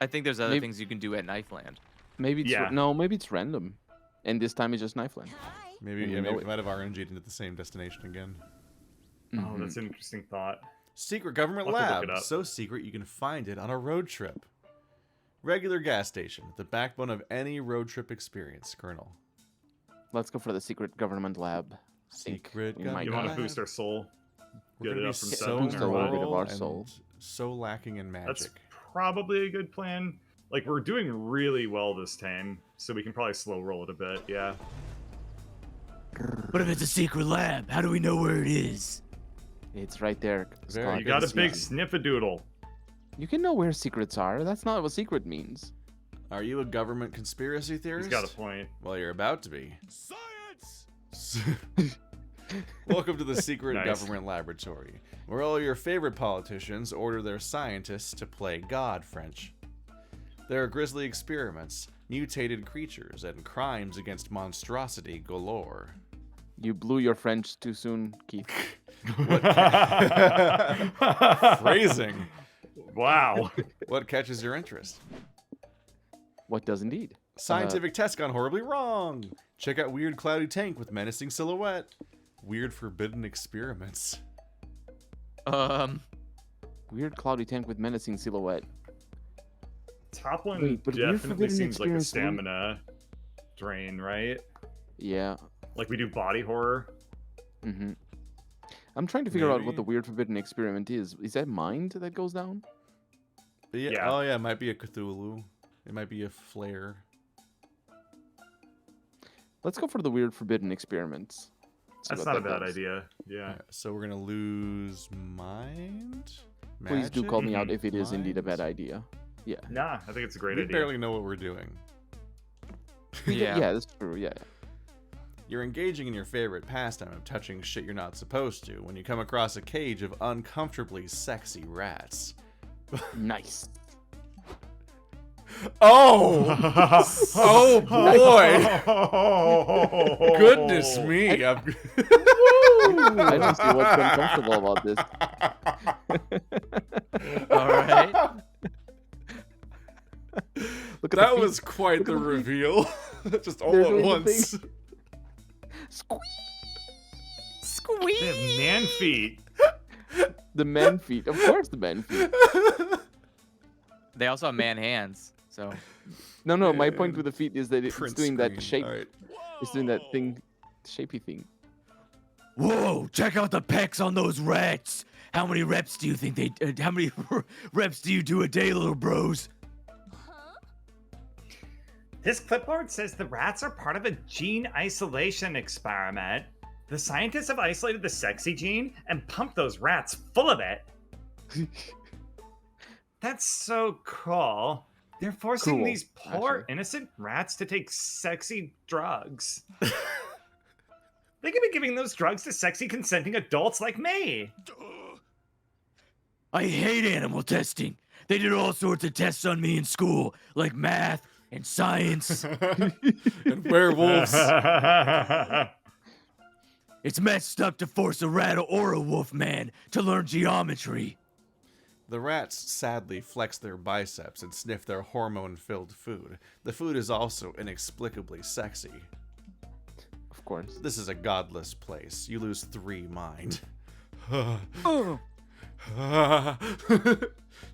I think there's other things you can do at Knifeland. Maybe it's maybe it's random, and this time it's just Knifeland. Maybe maybe we might have RNG'd into the same destination again. Oh, that's an interesting thought. Secret government lab. So secret you can find it on a road trip. Regular gas station, the backbone of any road trip experience, Colonel. Let's go for the secret government lab. Secret You want to boost our soul? We're Get it gonna up be from so 7 boost a little bit of our and soul. So lacking in magic. That's probably a good plan. Like, we're doing really well this time, so we can probably slow roll it a bit, yeah. But if it's a secret lab, how do we know where it is? It's right there. Scott. You got a big sniffadoodle. You can know where secrets are. That's not what secret means. Are you a government conspiracy theorist? He's got a point. Well, you're about to be. Science! Welcome to the secret government laboratory, where all your favorite politicians order their scientists to play God French. There are grisly experiments, mutated creatures, and crimes against monstrosity galore. You blew your French too soon, Keith. Phrasing. Wow. What catches your interest? What does indeed? Scientific test gone horribly wrong. Check out weird cloudy tank with menacing silhouette. Weird forbidden experiments. Weird cloudy tank with menacing silhouette. Top one Wait, but definitely seems like a stamina drain, right? Yeah. Like we do body horror. Mm-hmm. I'm trying to figure out what the weird forbidden experiment is. Is that mind that goes down? Yeah. Oh yeah, it might be a Cthulhu. It might be a flare. Let's go for the weird forbidden experiments. That's not a bad idea. Yeah. So we're gonna lose mind. Please do call me out if it is indeed a bad idea. Yeah. Nah, I think it's a great idea. We barely know what we're doing. Yeah, that's true. Yeah. You're engaging in your favorite pastime of touching shit you're not supposed to when you come across a cage of uncomfortably sexy rats. Nice. Oh! Oh boy! Goodness me! I don't see what's uncomfortable about this. All right. Look at That was quite the reveal. Just all at once. Squeeze! Squeeze! They have man feet. The man feet. Of course the man feet. They also have man hands, so... No, my point with the feet is that it's doing that screen. shape. Right. It's doing that thing, shapey thing. Whoa! Check out the pecs on those rats. How many reps do you think they? How many reps do you do a day, little bros? This clipboard says the rats are part of a gene isolation experiment. The scientists have isolated the sexy gene and pumped those rats full of it. That's so cool. They're forcing these poor, innocent rats to take sexy drugs. They could be giving those drugs to sexy, consenting adults like me. I hate animal testing. They did all sorts of tests on me in school, like math and science. And werewolves. It's messed up to force a rat or a wolf man to learn geometry. The rats sadly flex their biceps and sniff their hormone-filled food. The food is also inexplicably sexy. Of course. This is a godless place. You lose 3 mind. This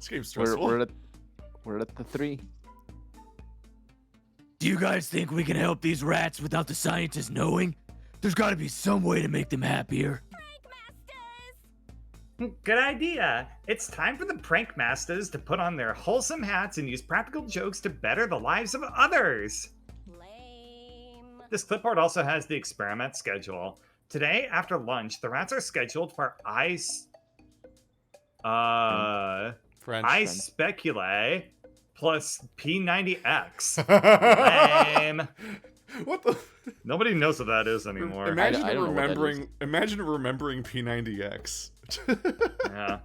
game's stressful. We're at the 3. Do you guys think we can help these rats without the scientists knowing? There's got to be some way to make them happier. Good idea. It's time for the prank masters to put on their wholesome hats and use practical jokes to better the lives of others. Lame. This clipboard also has the experiment schedule. Today, after lunch, the rats are scheduled for French. I speculate plus P90X. Lame. What the? Nobody knows what that is anymore. Imagine I don't know what that is. Imagine remembering P90X. Yeah.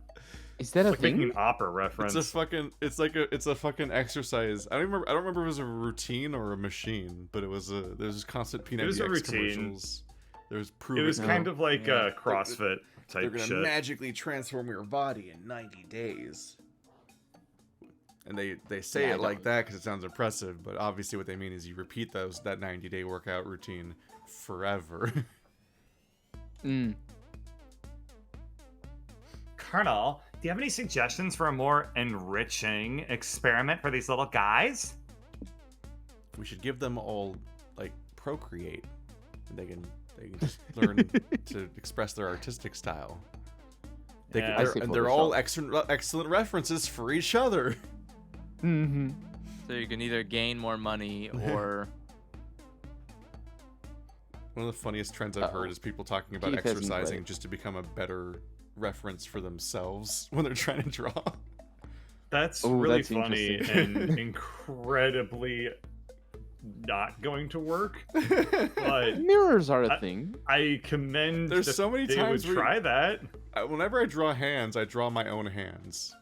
Is that a Like making thing? an opera reference. It's a fucking exercise. I don't remember if it was a routine or a machine, but there's constant P90X It was a routine. commercials. There's proven. It was kind of like CrossFit They're type gonna shit. magically transform your body in 90 days. And they say it like that because it sounds impressive, but obviously what they mean is you repeat that 90-day workout routine forever. Colonel, do you have any suggestions for a more enriching experiment for these little guys? We should give them all like procreate. They can just learn to express their artistic style. They're all excellent references for each other. So you can either gain more money or... One of the funniest trends I've heard is people talking about exercising just to become a better reference for themselves when they're trying to draw. That's really funny and incredibly not going to work. But mirrors are a thing. I commend. There's so many times would try that. Whenever I draw hands, I draw my own hands.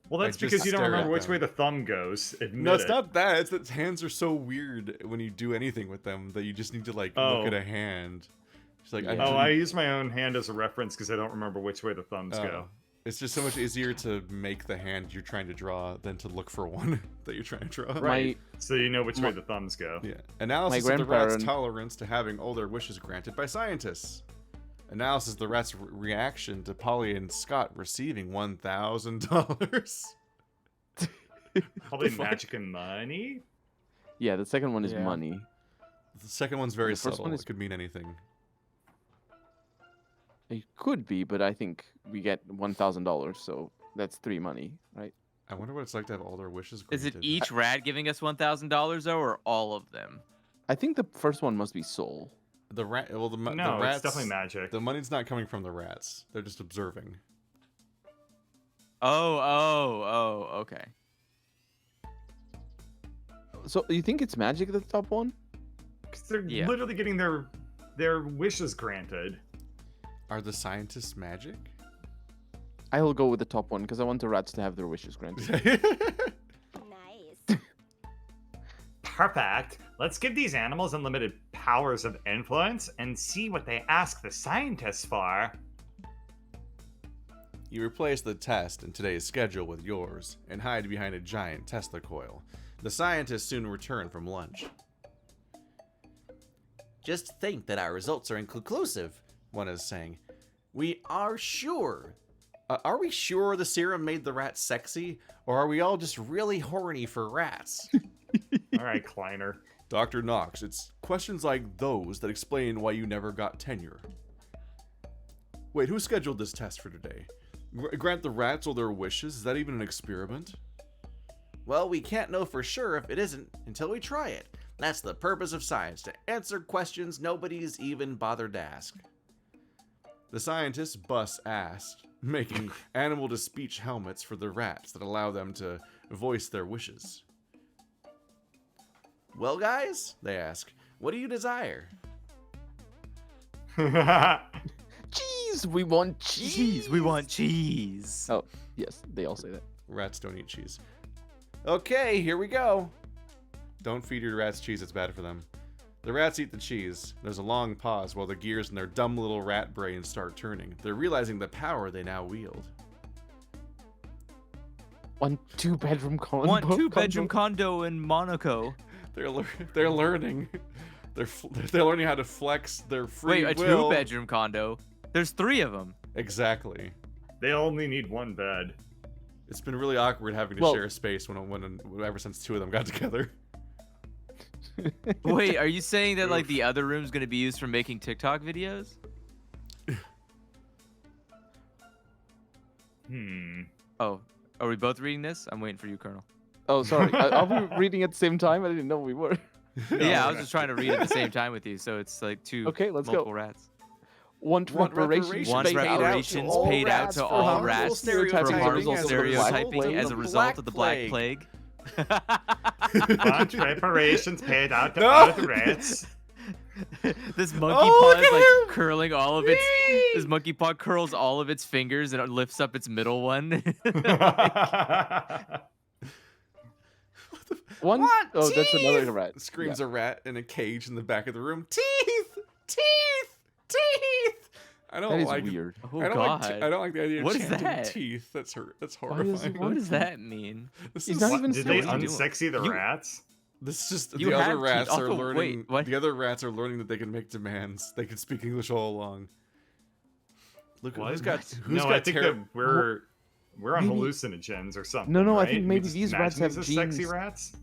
Well, that's because you don't remember which way the thumb goes. No, it's not that. It's that hands are so weird when you do anything with them that you just need to like look at a hand. It's like I use my own hand as a reference because I don't remember which way the thumbs go. It's just so much easier to make the hand you're trying to draw than to look for one that you're trying to draw. Right. So you know which way the thumbs go. Yeah. Analysis of the rat's tolerance to having all their wishes granted by scientists. Analysis of the rat's reaction to Polly and Scott receiving $1,000. Probably magic and money. Yeah, the second one is money. The second one's very subtle. It could mean anything. It could be, but I think we get $1,000, so that's 3 money, right? I wonder what it's like to have all their wishes granted. Is it each rat giving us $1,000 though, or all of them? I think the first one must be soul. The rat. Well, the no, rats, it's definitely magic. The money's not coming from the rats. They're just observing. Oh, okay. So you think it's magic, the top one? Because they're literally getting their wishes granted. Are the scientists magic? I will go with the top one because I want the rats to have their wishes granted. Nice. Perfect. Let's give these animals unlimited powers of influence and see what they ask the scientists for. You replace the test in today's schedule with yours and hide behind a giant Tesla coil. The scientists soon return from lunch. Just think that our results are inconclusive, one is saying. We are sure. Are we sure the serum made the rats sexy? Or are we all just really horny for rats? All right, Kleiner. Dr. Knox, it's questions like those that explain why you never got tenure. Wait, who scheduled this test for today? Grant the rats all their wishes? Is that even an experiment? Well, we can't know for sure if it isn't until we try it. That's the purpose of science, to answer questions nobody's even bothered to ask. The scientists bust ass, making animal-to-speech helmets for the rats that allow them to voice their wishes. Well, guys, they ask, what do you desire? Cheese! We want cheese! We want cheese! Oh, yes, they all say that. Rats don't eat cheese. Okay, here we go. Don't feed your rats cheese, it's bad for them. The rats eat the cheese. There's a long pause while the gears in their dumb little rat brains start turning. They're realizing the power they now wield. 1 2-bedroom condo. 1 2-bedroom condo in Monaco. They're learning. They're learning how to flex their free will. Wait, a 2-bedroom condo? There's 3 of them. Exactly. They only need 1 bed. It's been really awkward having to share a space ever since 2 of them got together. Wait, are you saying that like the other room's gonna be used for making TikTok videos? Oh, are we both reading this? I'm waiting for you, Colonel. Oh, sorry. Are we reading at the same time? I didn't know we were. Yeah, I was just trying to read at the same time with you, so it's like 2 multiple rats. Want reparations paid out to all rats for harmful stereotyping as a result of the Black Plague. Want reparations paid out to all the rats. This monkey paw is like curling all of its. This monkey paw curls all of its fingers and it lifts up its middle one. Oh, that's another rat. Screams a rat in a cage in the back of the room. Teeth! Teeth! Teeth! I don't That is like. weird. Oh I don't God. like. I don't like the idea of What is chanting that? teeth. That's That's Why does horrifying. it What work? does that mean? This He's is not What, even did they saying- unsexy the You- rats? This is just You the other have teeth. rats are Also, learning. wait, what? The other rats are learning that they can make demands. They can speak English all along. Look, What? who's got I think that we're on Maybe- hallucinogens or something. No, I right? think We maybe just these imagine rats have these as sexy genes. rats.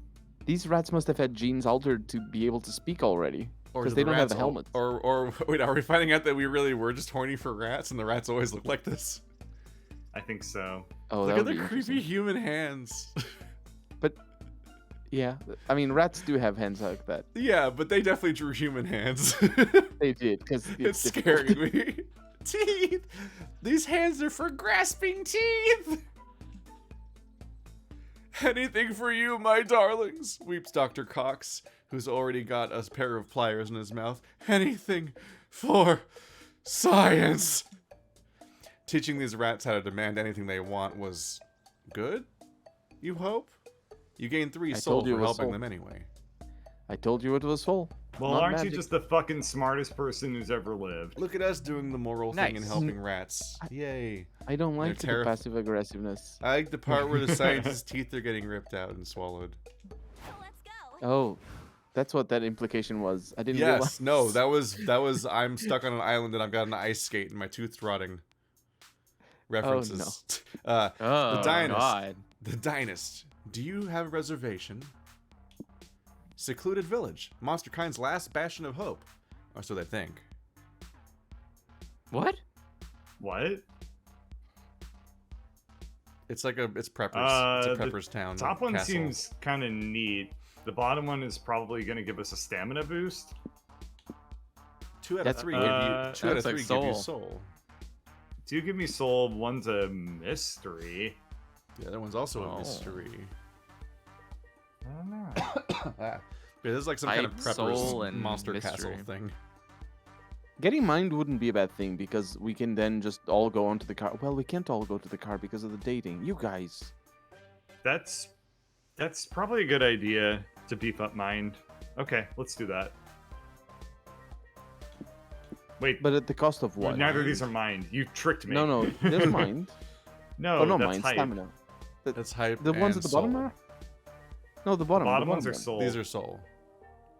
These rats must have had genes altered to be able to speak already. Or 'Cause do they the don't have rats the all- helmets. Or wait, are we finding out that we really were just horny for rats and the rats always look like this? I think so. Oh, Look that at would the be creepy interesting. human hands. Yeah, I mean, rats do have hands like that. Yeah, but they definitely drew human hands. They did, because It's scaring me. Teeth! These hands are for grasping teeth! Anything for you, my darlings, weeps Dr. Cox, who's already got a pair of pliers in his mouth. Anything for science! Teaching these rats how to demand anything they want was good, you hope? You gain 3 I soul told you for it was helping soul. them anyway. I told you it was full. Well, Not aren't magic. you just the fucking smartest person who's ever lived? Look at us doing the moral thing and Nice. helping rats. Yay. I don't like the terri- passive aggressiveness. I like the part where the scientist's teeth are getting ripped out and swallowed. So let's go. Oh, that's what that implication was. I didn't Yes, realize. no, that was I'm stuck on an island and I've got an ice skate and my tooth's rotting. References. Oh Dynast. God. The Dynast. Do you have a reservation? Secluded village. Monster Kind's last bastion of hope. Or so they think. What? What? It's Preppers. Uh, It's a the Preppers town. Top one castle. seems kind of neat. The bottom one is probably going to give us a stamina boost. 2 out of That's- 3 give you 2 out of That's 3 like give you soul. soul. Do give me soul. One's a mystery. The other one's also a Oh. mystery. I don't know. Yeah, this is like some kind of Type, soul, Preppers and monster castle mystery. thing. Getting mined wouldn't be a bad thing because we can then just all go onto the car. Well, we can't all go to the car because of the dating. You guys. That's probably a good idea to beef up mind. Okay, let's do that. Wait, But at the cost of what? neither of these are mine. You tricked me. No, there's mind. No, Oh, no, that's mind. hype. Stamina. That's hype. The ones and at the bottom soul. are? No, the bottom. Bottom the ones are one. soul. These are soul.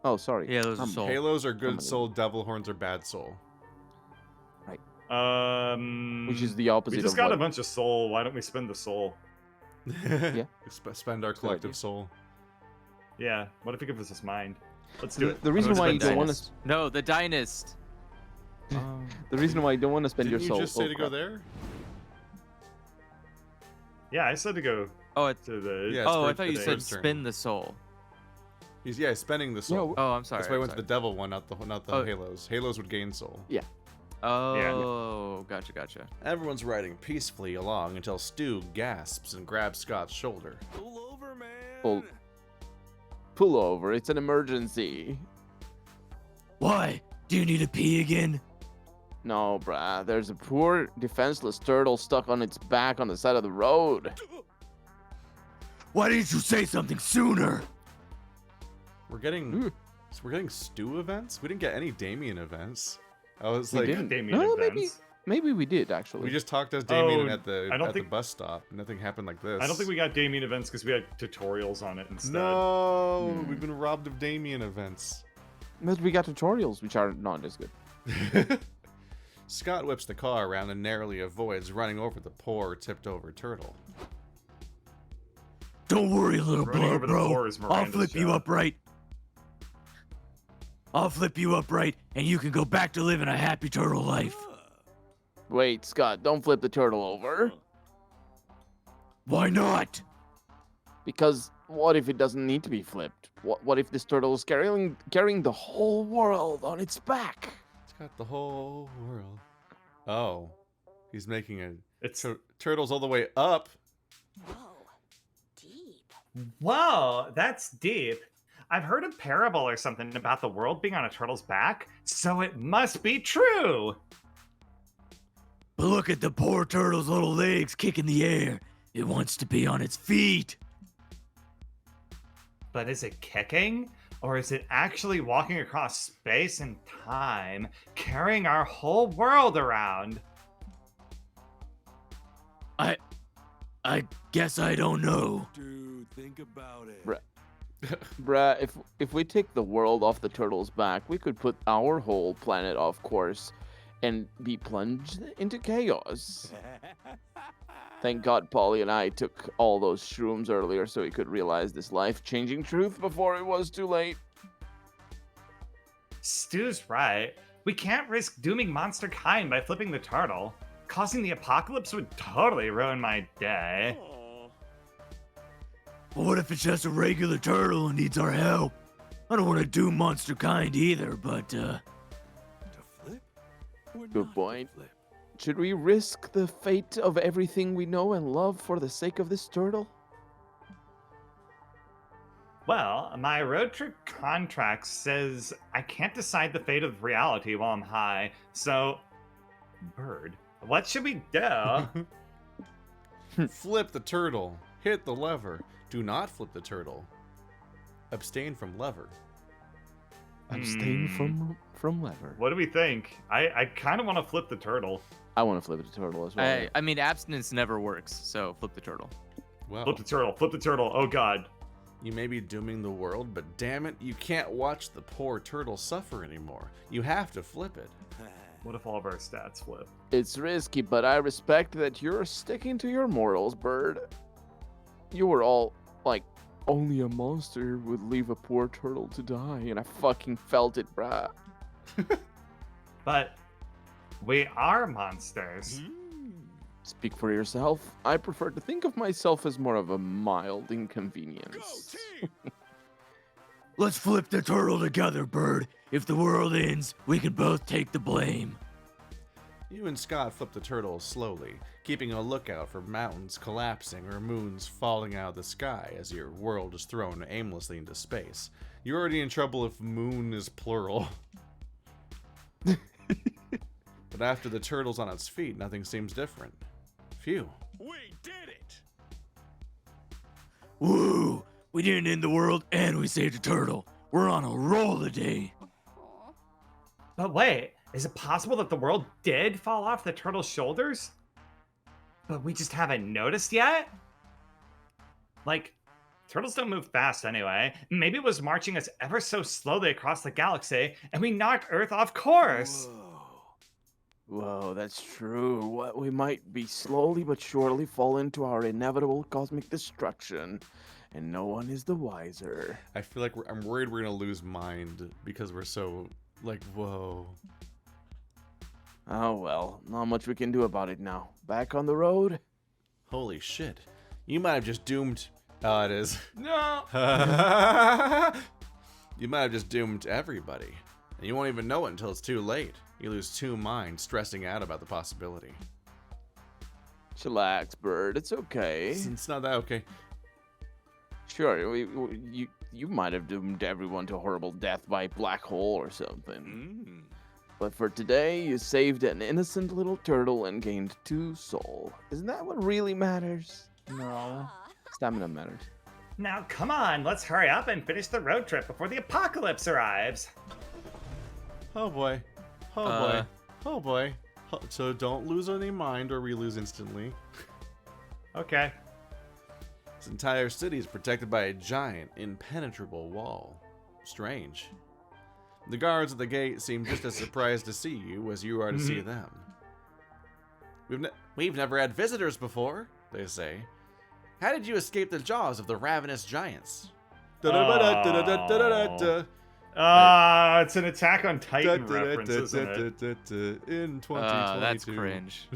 Oh, sorry. Yeah, those are soul. Halos are I'm good a- soul. Devil horns are bad soul. Which is the opposite We just of got what? a bunch of soul. Why don't we spend the soul? Yeah. Spend our Good collective idea. soul. Yeah. What if it gives us mind? Let's do it. The reason Let's why spend you don't want Dynast. to. No, the Dynast. The reason why you don't want to spend Didn't your you soul. just say oh, to go crap. there? Yeah, I said to go Oh, it's, to the. Yeah. oh, I It's thought you Bird's said turn. spin the soul. He's spending the Yeah, soul. Oh, I'm sorry. That's why I I'm went to the sorry. devil one, not the Oh. Halos. Halos would gain soul. Oh, gotcha. Everyone's riding peacefully along until Stu gasps and grabs Scott's shoulder. Pull over, man. Pull over. It's an emergency. Why? Do you need to pee again? No, bruh. There's a poor, defenseless turtle stuck on its back on the side of the road. Why didn't you say something sooner? We're getting Ooh. we're getting Stu events. We didn't get any Damien events. I was We like, didn't. Damien No, events. maybe we did actually. we just talked as Damien Oh, at the I don't at think- the bus stop. Nothing happened like this. I don't think we got Damien events because we had tutorials on it instead. No, Hmm. we've been robbed of Damien events. But we got tutorials, which are not as good. Scott whips the car around and narrowly avoids running over the poor, tipped-over turtle. Don't worry, little Running over the bro. floor is I'll Miranda's flip you job. upright. I'll flip you upright, and you can go back to living a happy turtle life. Wait, Scott, don't flip the turtle over. Why not? Because what if it doesn't need to be flipped? What if this turtle is carrying the whole world on its back? It's got the whole world. Oh, he's making a It's turtles all the way up. Whoa. Deep. wow, that's deep. I've heard a parable or something about the world being on a turtle's back, so it must be true. But look at the poor turtle's little legs kicking the air. It wants to be on its feet. But is it kicking? Or is it actually walking across space and time, carrying our whole world around? I guess I don't know. Dude, think about it. Bruh, if we take the world off the turtle's back, we could put our whole planet off course and be plunged into chaos. Thank God Polly and I took all those shrooms earlier so we could realize this life-changing truth before it was too late. Stu's right. We can't risk dooming monster kind by flipping the turtle. Causing the apocalypse would totally ruin my day. Aw. Well, what if it's just a regular turtle and needs our help? I don't want to do monster kind either, but To flip? Or Good not point. To flip? Should we risk the fate of everything we know and love for the sake of this turtle? Well, my road trip contract says I can't decide the fate of reality while I'm high, so... Bird, what should we do? Flip the turtle. Hit the lever. Do not flip the turtle. Abstain from lever. Abstain Hmm. from lever. What do we think? I kind of want to flip the turtle. I want to flip the turtle as well. I mean, abstinence never works, so flip the turtle. Well, Flip the turtle, flip the turtle, oh god. you may be dooming the world, but damn it, you can't watch the poor turtle suffer anymore. You have to flip it. What if all of our stats flip? It's risky, but I respect that you're sticking to your morals, Bird. You were all like, only a monster would leave a poor turtle to die, and I fucking felt it, bruh. But we are monsters. Speak for yourself. I prefer to think of myself as more of a mild Go inconvenience. team! let's flip the turtle together, Bird. If the world ends, we can both take the blame. You and Scott flip the turtle slowly, keeping a lookout for mountains collapsing or moons falling out of the sky as your world is thrown aimlessly into space. You're already in trouble if moon is plural. But after the turtle's on its feet, nothing seems different. Phew. We did it! Woo! We didn't end the world and we saved a turtle. We're on a roll today. But wait, is it possible that the world did fall off the turtle's shoulders? But we just haven't noticed yet? Like, turtles don't move fast anyway. Maybe it was marching us ever so slowly across the galaxy, and we knocked Earth off course. Whoa, that's true. What we might be slowly but surely fall into our inevitable cosmic destruction, and no one is the wiser. I feel like I'm worried we're gonna lose mind because we're so, like, whoa. Oh well, not much we can do about it now. Back on the road? Holy shit. You might have just doomed... Oh, it is. No! You might have just doomed everybody. And you won't even know it until it's too late. You lose 2 minds stressing out about the possibility. Chillax, Bird. It's okay. It's not that okay. Sure, you might have doomed everyone to horrible death by black hole or something. But for today, you saved an innocent little turtle and gained 2 soul. Isn't that what really matters? No. Aw. Stamina matters. Now, come on, let's hurry up and finish the road trip before the apocalypse arrives. Oh boy. Oh Uh. boy. Oh boy. So don't lose any mind or we lose instantly. Okay. This entire city is protected by a giant, impenetrable wall. Strange. The guards at the gate seem just as surprised to see you as you are to see them. We've never had visitors before, they say. How did you escape the jaws of the ravenous giants? It's an Attack on Titan reference, isn't it? In 2022. That's cringe.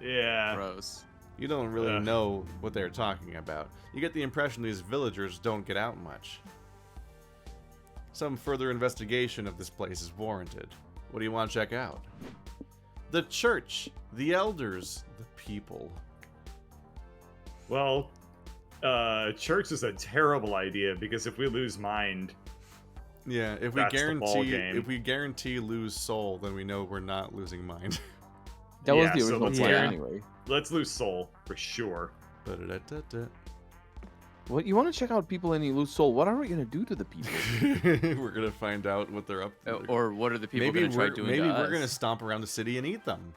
Yeah. Gross. You don't really Ugh. know what they're talking about. You get the impression these villagers don't get out much. Some further investigation of this place is warranted. What do you want to check out? The church, the elders, the people. Well, church is a terrible idea because if we lose mind, Yeah, if That's the ball game. we guarantee lose soul, then we know we're not losing mind. That was Yeah, the so original let's plan yeah. anyway. let's lose soul for sure. Ba-da-da-da-da. What you want to check out people and you lose soul? What are we gonna do to the people? We're gonna find out what they're up to. Or what are the people maybe going to try we're doing maybe to we're us? gonna stomp around the city and eat them.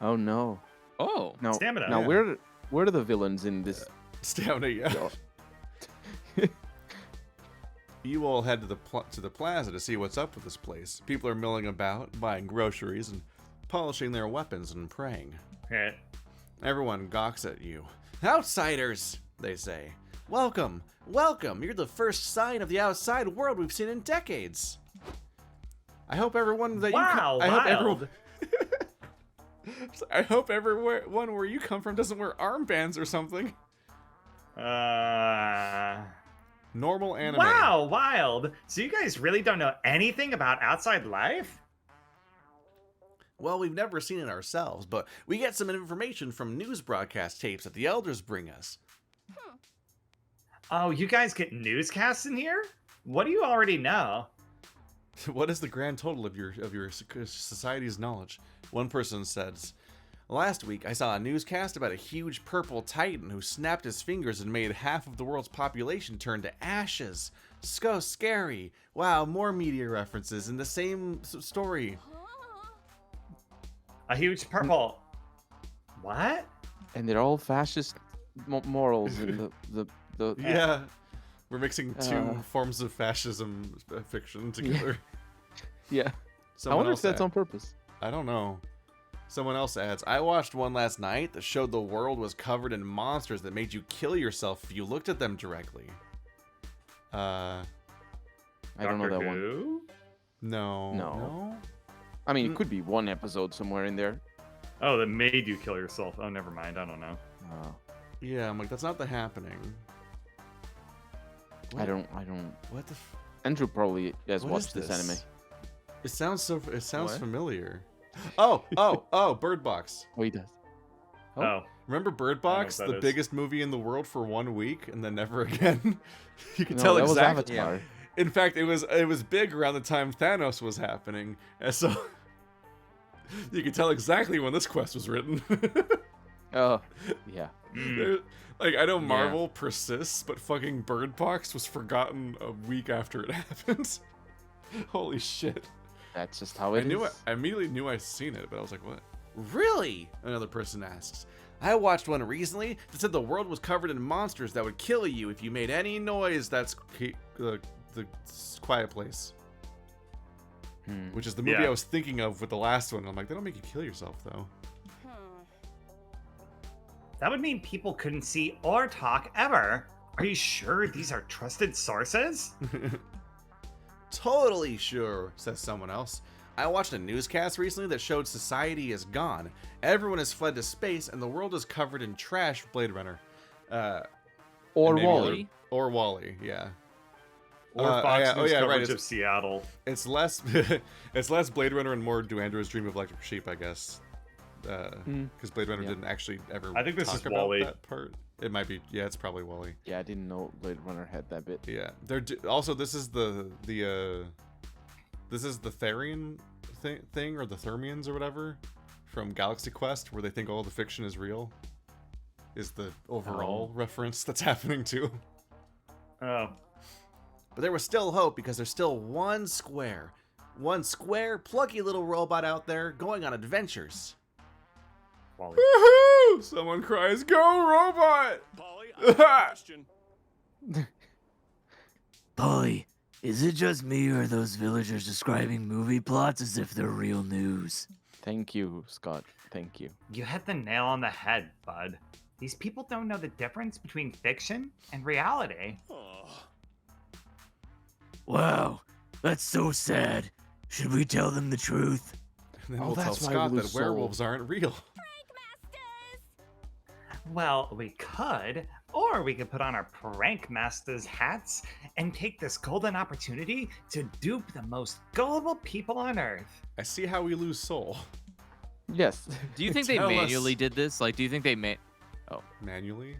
Oh no. Oh. No. Stamina. Now Yeah. where are the villains in this? Stamina, yeah. You all head to the plaza to see what's up with this place. People are milling about, buying groceries, and polishing their weapons and praying. Okay. Everyone gawks at you. Outsiders, they say. Welcome, welcome. You're the first sign of the outside world we've seen in decades. I hope everyone that Wow, I hope wild. everyone. I hope everyone where you come from doesn't wear armbands or something. Normal anime. Wow, wild. So you guys really don't know anything about outside life? Well, we've never seen it ourselves, but we get some information from news broadcast tapes that the elders bring us. Oh, you guys get newscasts in here? What do you already know? What is the grand total of your society's knowledge? One person says, "Last week I saw a newscast about a huge purple titan who snapped his fingers and made half of the world's population turn to ashes. So scary. Wow, more media references in the same story." A huge purple. What? And they're all fascist morals in the Yeah, we're mixing two Uh. forms of fascism fiction together. yeah. I Someone wonder if else that's on purpose. I don't know. Someone else adds, "I watched one last night that showed the world was covered in monsters that made you kill yourself if you looked at them directly." I don't know Doctor that one. Who? No. No. I mean, it could be one episode somewhere in there. Oh, that made you kill yourself. Oh, never mind. I don't know. Yeah, I'm like, that's not the happening. I don't. What the? Andrew probably has What watched is this this? anime. It sounds What? familiar. Oh, Bird Box. Oh, he does. Oh. Oh. Remember Bird I Box, know what the that is. biggest movie in the world for 1 week and then never again? You can No, tell that was exactly. Avatar. In fact, it was big around the time Thanos was happening, and so you can tell exactly when this quest was written. Oh, yeah. There- Like, I know Marvel persists, but fucking Bird Box was forgotten a week after it happened. Holy shit. That's just how it is. I immediately knew I'd seen it, but I was like, what? Really? Another person asks. I watched one recently that said the world was covered in monsters that would kill you if you made any noise. That's the Quiet Place, which is the movie Yeah. I was thinking of with the last one. I'm like, they don't make you kill yourself, though. That would mean people couldn't see or talk ever. Are you sure these are trusted sources? Totally sure, says someone else. I watched a newscast recently that showed society is gone. Everyone has fled to space, and the world is covered in trash. Blade Runner. Or maybe Wall-E. Or Wall-E, yeah. Or Fox News coverage Right. of Seattle. It's less, it's less Blade Runner and more Do Androids Dream of Electric Sheep, I guess. Because Blade Runner didn't actually ever. I think this talk is about Wall-E. that part. It might be. Yeah, it's probably Wall-E. Yeah, I didn't know Blade Runner had that bit. Yeah, also this is the Therian thing or the Thermians or whatever from Galaxy Quest, where they think all the fiction is real. Is the overall reference that's happening too. Oh. But there was still hope because there's still one square, plucky little robot out there going on adventures. Wall-E. Woohoo! Someone cries, "Go robot!" Polly, I have a question. Polly, is it just me or are those villagers describing movie plots as if they're real news? Thank you, Scott. Thank you. You hit the nail on the head, bud. These people don't know the difference between fiction and reality. Oh, Wow, that's so sad. Should we tell them the truth? And then Oh, we'll tell that's why Scott we that lose werewolves soul. aren't real. Well, we could, or we could put on our prank masters hats and take this golden opportunity to dupe the most gullible people on Earth. I see how we lose soul. Yes. Do you think they Tell us. manually did this? Like, do you think they Manually?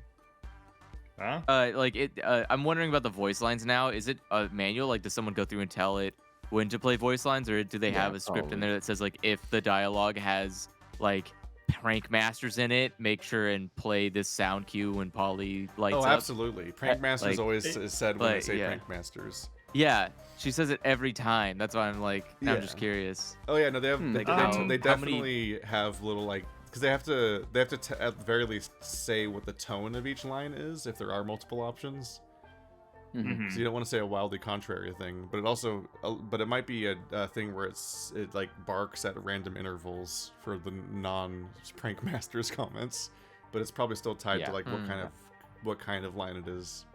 Huh? I'm wondering about the voice lines now. Is it a manual? Like, does someone go through and tell it when to play voice lines, or do they Yeah, have a script in probably. there that says like if the dialogue has like prank masters in it make sure and play this sound cue when Polly lights Oh, up. absolutely. Prank masters like- always is said when they like, say yeah. prank masters. Yeah, she says it every time. That's why I'm like, I'm Yeah. just curious. Oh yeah, no, they have Like, they how many- definitely have little like because they have to at the very least say what the tone of each line is if there are multiple options. Mhm. So you don't want to say a wildly contrary thing, but it also but it might be a thing where it like barks at random intervals for the non prank masters comments, but it's probably still tied Yeah. to like what kind of line it is.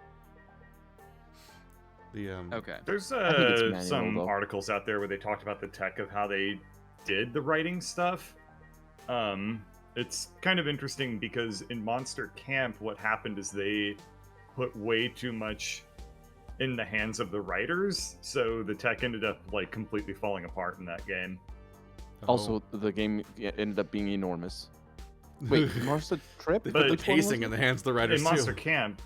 The Okay. There's think it's manual, some though. articles out there where they talked about the tech of how they did the writing stuff. It's kind of interesting because in Monster Camp, what happened is they put way too much in the hands of the writers, so the tech ended up like completely falling apart in that game. Also, the game ended up being enormous. Wait, Monster Trip? they but put the which one was pacing it? in the hands of the writers In Monster too. Camp,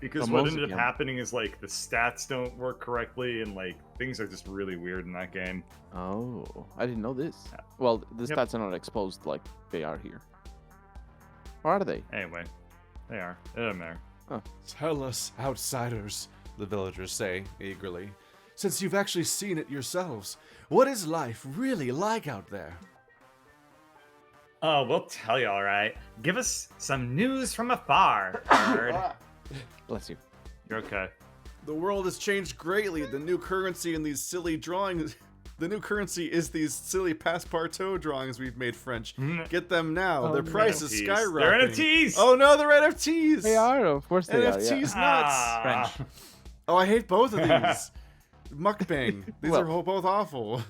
because Oh, what Monster ended up Camp. happening is like the stats don't work correctly and like things are just really weird in that game. Oh, I didn't know this. Yeah. Well, the Yep. stats are not exposed like they are here. Or are they? Anyway, they are. It doesn't matter. Tell us, outsiders, the villagers say eagerly, since you've actually seen it yourselves. What is life really like out there? Oh, we'll tell you, all right. Give us some news from afar, nerd. Bless you. You're okay. The world has changed greatly. The new currency in these silly drawings. The new currency is these silly Passepartout drawings we've made French. Get them now. Oh, Their no. price is NFTs. skyrocketing. They're NFTs! Oh no, they're NFTs. They are, of course they are. Yeah. NFTs nuts. Ah. Oh, I hate both of these. Mukbang. These Well- are both awful.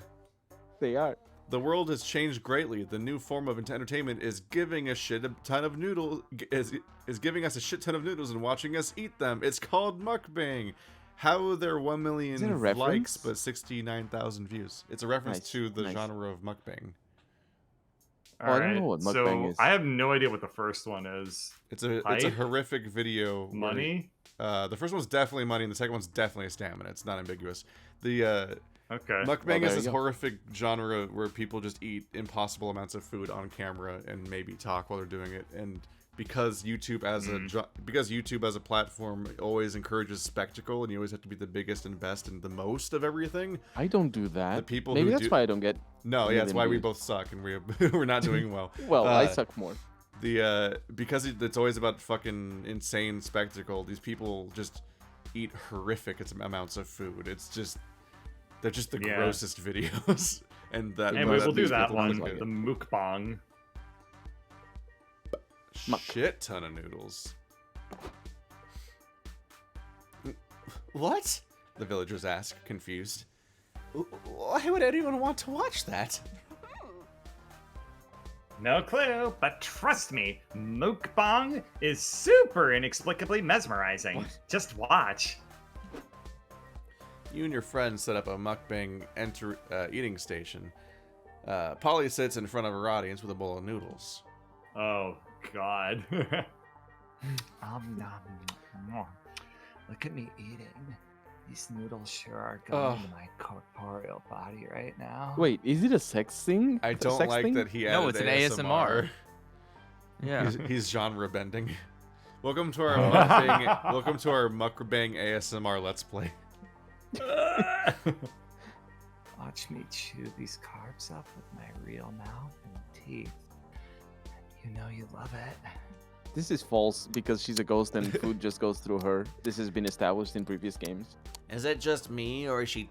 They are. The world has changed greatly. The new form of entertainment is giving a ton of noodles. Is giving us a shit ton of noodles and watching us eat them. It's called mukbang. How there are 1 million Is it a likes reference? but 69,000 views. It's a reference Nice, to the nice. genre of mukbang. Oh, I don't know what so mukbang is. I have no idea what the first one is. It's a Hype? horrific video. where- Money? the first one's definitely money, and the second one's definitely a stamina. It's not ambiguous. The Okay. mukbang there is you this go. horrific genre where people just eat impossible amounts of food on camera and maybe talk while they're doing it. And because YouTube as a platform always encourages spectacle, and you always have to be the biggest and best and the most of everything. I don't do that. The people Maybe who that's do- why I don't get. No, yeah, that's why we Million both suck and we're not doing well. Well, I Uh, suck more. Because it's always about fucking insane spectacle. These people just eat horrific amounts of food. It's just they're just the Yeah. grossest videos. And that Anyway, that we'll do these that people one. look like it. The mukbang. shit ton of noodles. What? The villagers ask, confused. Why would anyone want to watch that? No clue, but trust me, mukbang is super inexplicably mesmerizing. Just watch. You and your friends set up a mukbang eating station. Polly sits in front of her audience with a bowl of noodles. Oh, God. Look at me eating. These noodles sure are going Ugh. into my corporeal body right now. Wait, is it a sex thing? I A don't sex like thing? that he No, added it's an ASMR. Yeah. He's genre bending. Welcome to our Oh. mukbang. Welcome to our mukbang ASMR Let's Play. Watch me chew these carbs up with my real mouth and teeth. You know you love it. This is false because she's a ghost and food just goes through her. This has been established in previous games. Is it just me, or is she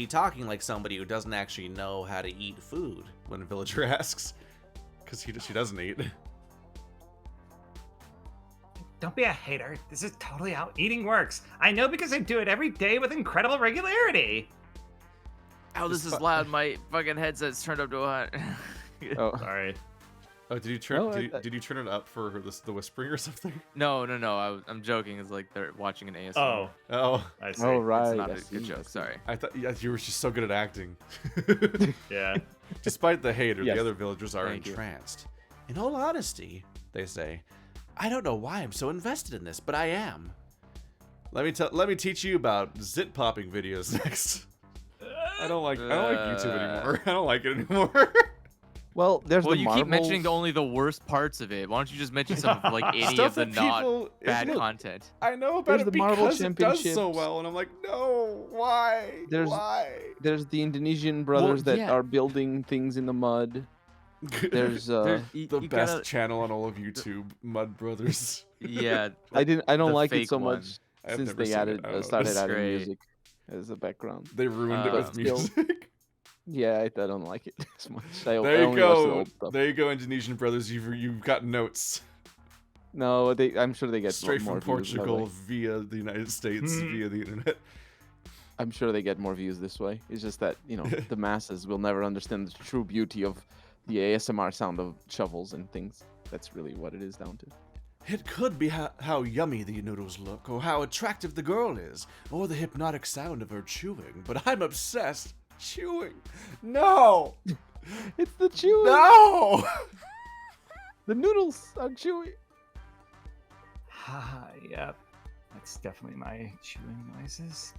talking like somebody who doesn't actually know how to eat food? When a villager asks, because she doesn't eat. Don't be a hater. This is totally how eating works. I know because I do it every day with incredible regularity. Oh, this is loud. My fucking headset's turned up to 100. Oh, Sorry. Oh, did you turn? No, did you turn it up for the whispering or something? No. I'm joking. It's like they're watching an ASMR. Oh, Oh, I see. oh right. It's not I a see, good I joke. see. Sorry. I thought you were just so good at acting. Yeah. Despite the hater, Yes. the other villagers are Thank you. entranced. In all honesty, they say, I don't know why I'm so invested in this, but I am. Let me teach you about zit popping videos next. I don't like YouTube anymore. I don't like it anymore. Well, there's Well, the you marbles. keep mentioning only the worst parts of it. Why don't you just mention some of like any Stuff of the that not people bad look, content? I know about There's it the marble because it does so championships. well, and I'm like, no, why? There's- Why? There's the Indonesian brothers that yeah. are building things in the mud. There's There's the you best gotta- channel on all of YouTube, Mud Brothers. Yeah. I don't the like it fake so one. much I've since never they seen added it. I don't know. started It's adding great. music as a background. They ruined it with still- music. Yeah, I don't like it as much. I There you only watch the go. old stuff. There you go, Indonesian brothers. You've got notes No, I'm sure they get straight more from views that Portugal way. via the United States via the internet. I'm sure they get more views this way. It's just that the masses will never understand the true beauty of the ASMR sound of shovels and things. That's really what it is down to. It could be how yummy the noodles look, or how attractive the girl is, or the hypnotic sound of her chewing. But I'm obsessed. Chewing. No. It's the chewing. No. The noodles are chewy. Yep. That's definitely my chewing noises.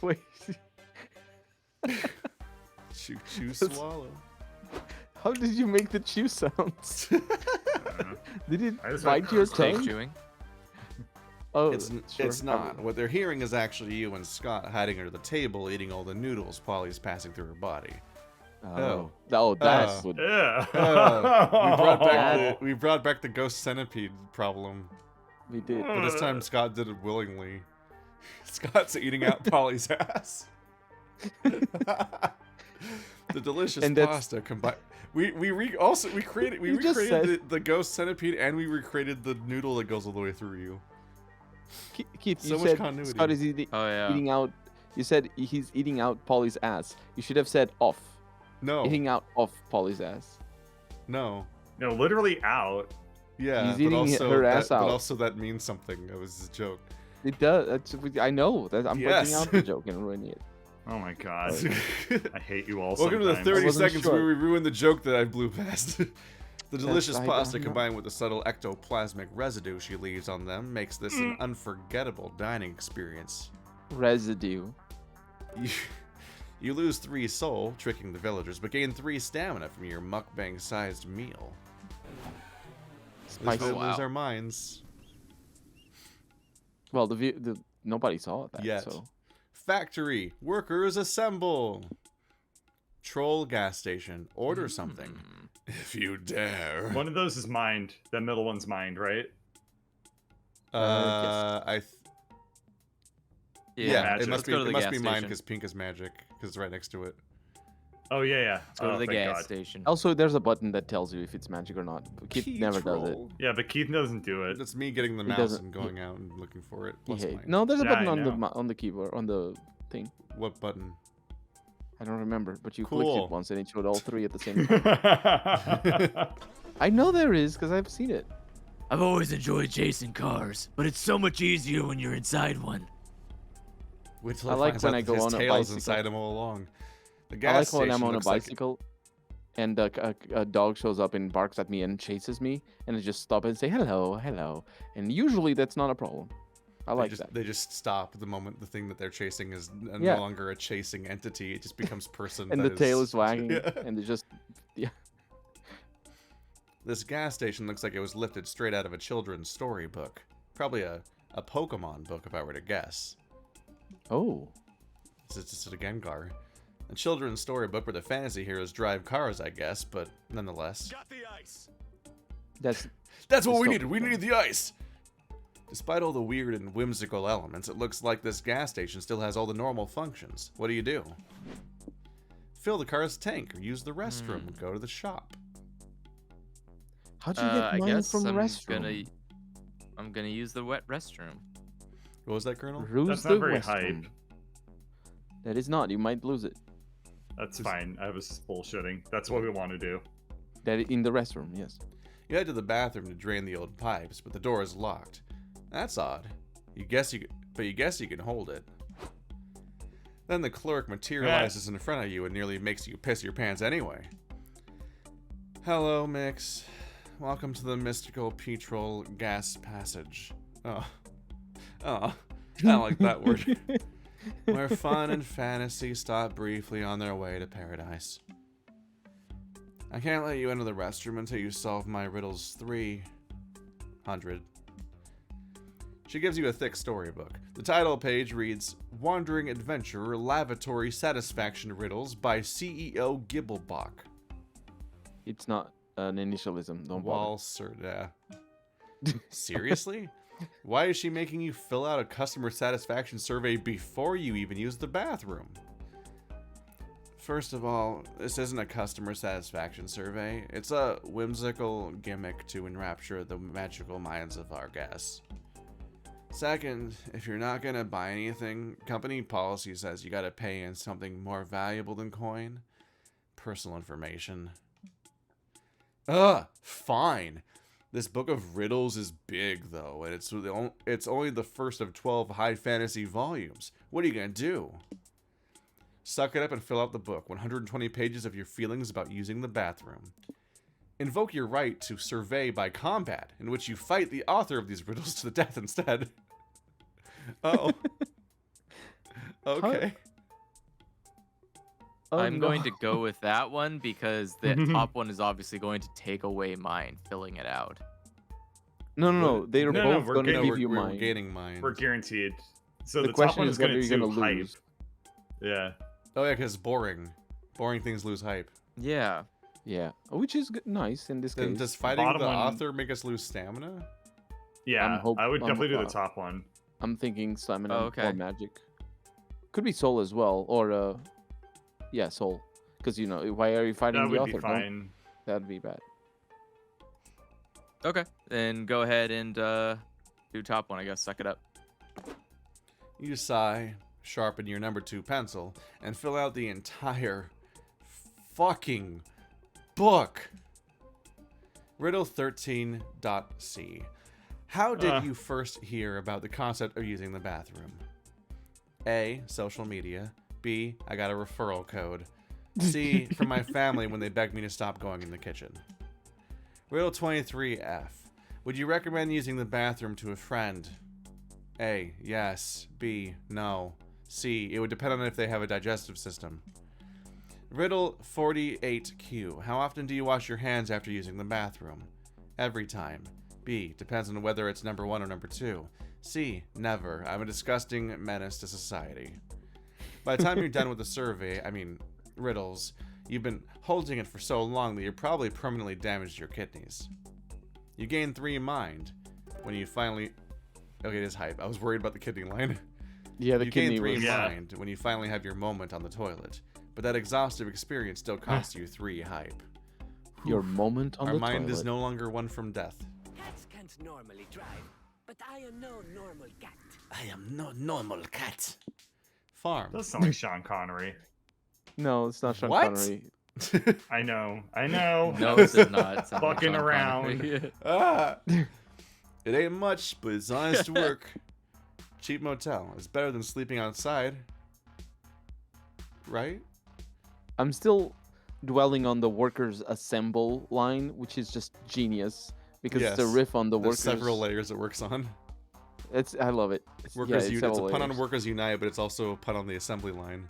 Wait. Chew, swallow. How did you make the chew sounds? Did it I just bite went your Fake tongue? chewing. Oh, It's sure. not. What they're hearing is actually you and Scott hiding under the table eating all the noodles Polly's passing through her body. Oh, that's what. Yeah. We brought back the ghost centipede problem. We did. But this time Scott did it willingly. Scott's eating out Polly's ass. The delicious And that's- pasta combined. We recreated just said- the ghost centipede, and we recreated the noodle that goes all the way through you. Keith, So you much said continuity. Scott is eating, Oh yeah. eating out. You said he's eating out Polly's ass. You should have said off. No, Eating out of Polly's ass. no, No, literally out. yeah, He's but eating also her ass that, out. But also that means something. That was a joke. It does. I know. I'm pointing Yes. out the joke and ruining it. Oh my god. I hate you all Welcome to the sometimes. 30 wasn't seconds sure. where we ruined the joke that I blew past. The delicious I pasta don't know. combined with the subtle ectoplasmic residue she leaves on them makes this an unforgettable dining experience. Residue. You lose 3 soul, tricking the villagers, but gain 3 stamina from your mukbang-sized meal. This Spicy. will Oh, wow. lose our minds. Well, the nobody saw that. Yet. So Factory, workers assemble. Troll gas station, order something. If you dare. One of those is mined. The middle one's mined, right? Yeah. magic. It must Let's be. go to the It must gas be mine station. because pink is magic because it's right next to it. Oh yeah. Let's go Oh, to the thank gas God. station. also, there's a button that tells you if it's magic or not. Keith Key never does it. troll. Yeah, but Keith doesn't do it. That's me getting the He mouse doesn't- and going out and looking for it. He Plus hates. mine. No, there's a Yeah, button I on know. on the keyboard on the thing. What button? I don't remember, but you clicked Cool. it once and it showed all 3 at the same time. I know there is because I've seen it. I've always enjoyed chasing cars, but it's so much easier when you're inside one. Wait till I it like finds when out I that go his on a tail's bicycle. inside him all along. The I gas like when I'm station on a looks like- bicycle and a dog shows up and barks at me and chases me, and I just stop and say hello, hello. And usually that's not a problem. I like that. They just stop the moment the thing that they're chasing is no Yeah. longer a chasing entity. It just becomes person. And that the tail is wagging, Yeah. and they just This gas station looks like it was lifted straight out of a children's storybook. Probably a Pokemon book, if I were to guess. oh. It's just a Gengar. A children's storybook where the fantasy heroes drive cars, I guess, but nonetheless. Got the ice. That's That's what It's we not needed. We needed the ice. Despite all the weird and whimsical elements, it looks like this gas station still has all the normal functions. What do? Fill the car's tank or use the restroom. Go to the shop. how'd you get I mine guess from the I'm restroom? gonna use the wet restroom. What was that, Colonel? Ruse That's the not very restroom. hype. That is not. You might lose it. That's fine. I was just bullshitting. That's what we want to do. That in the restroom, yes. You head to the bathroom to drain the old pipes, but the door is locked. That's odd. You guess you can hold it. Then the clerk materializes in front of you and nearly makes you piss your pants anyway. Hello, Mix. Welcome to the mystical petrol gas passage. Oh, I don't like that word. where fun and fantasy stop briefly on their way to paradise. I can't let you into the restroom until you solve my riddles 300. She gives you a thick storybook. The title page reads, Wandering Adventurer Lavatory Satisfaction Riddles by CEO Gibblebach. It's not an initialism. Don't bother. Walser, Seriously? Why is she making you fill out a customer satisfaction survey before you even use the bathroom? First of all, this isn't a customer satisfaction survey. It's a whimsical gimmick to enrapture the magical minds of our guests. Second, if you're not gonna buy anything, company policy says you gotta pay in something more valuable than coin. Personal information. Fine. This book of riddles is big, though, and it's only the first of 12 high fantasy volumes. What are you gonna do? Suck it up and fill out the book. 120 pages of your feelings about using the bathroom. Invoke your right to survey by combat, in which you fight the author of these riddles to the death instead. Oh. Okay. I'm going to go with that one because the top one is obviously going to take away mine filling it out. No. They are both we're going to getting- give you we're mine. gaining mine. We're guaranteed. So The the, top question one is is going whether to you're do gonna hype. lose. Yeah. Oh, yeah, because boring. Boring things lose hype. Yeah. Yeah, which is nice in this Then case. does fighting the bottom one- author make us lose stamina? Yeah, I would I'm- definitely do the top one. I'm thinking stamina Oh, okay. or magic. Could be soul as well, or yeah, soul. Because why are you fighting That the would be author? No, fine. that'd be bad. Okay. Then go ahead and do top one, I guess. Suck it up. You sigh, sharpen your number 2 pencil, and fill out the entire fucking book. Riddle 13.c. How did you first hear about the concept of using the bathroom? A. Social media. B. I got a referral code. C. From my family when they begged me to stop going in the kitchen. Riddle 23F. Would you recommend using the bathroom to a friend? A. Yes. B. No. C. It would depend on if they have a digestive system. Riddle 48Q. How often do you wash your hands after using the bathroom? Every time. B. Depends on whether it's number 1 or number 2. C. Never. I'm a disgusting menace to society. By the time you're done with the survey, riddles, you've been holding it for so long that you're probably permanently damaged your kidneys. You gain 3 mind when you finally... Okay, it is hype. I was worried about the kidney line. Yeah, the You kidney gain 3 was... Yeah. mind when you finally have your moment on the toilet. But that exhaustive experience still costs you 3 hype. Your moment on Our the mind toilet. is no longer one from death. Cats can't normally drive, but I am no normal cat. I am no normal cat. Farm. Does sound like Sean Connery. No, it's not Sean What? Connery. I know. No, it does not. sound like Fucking Sean around. Connery. Ah! It ain't much, but it's honest work. Cheap motel is better than sleeping outside. Right? I'm still dwelling on the workers assemble line, which is just genius because it's a Yes. riff on the There's workers. several layers it works on. I love it. It's It's several a pun on layers. Workers Unite, but it's also a pun on the assembly line.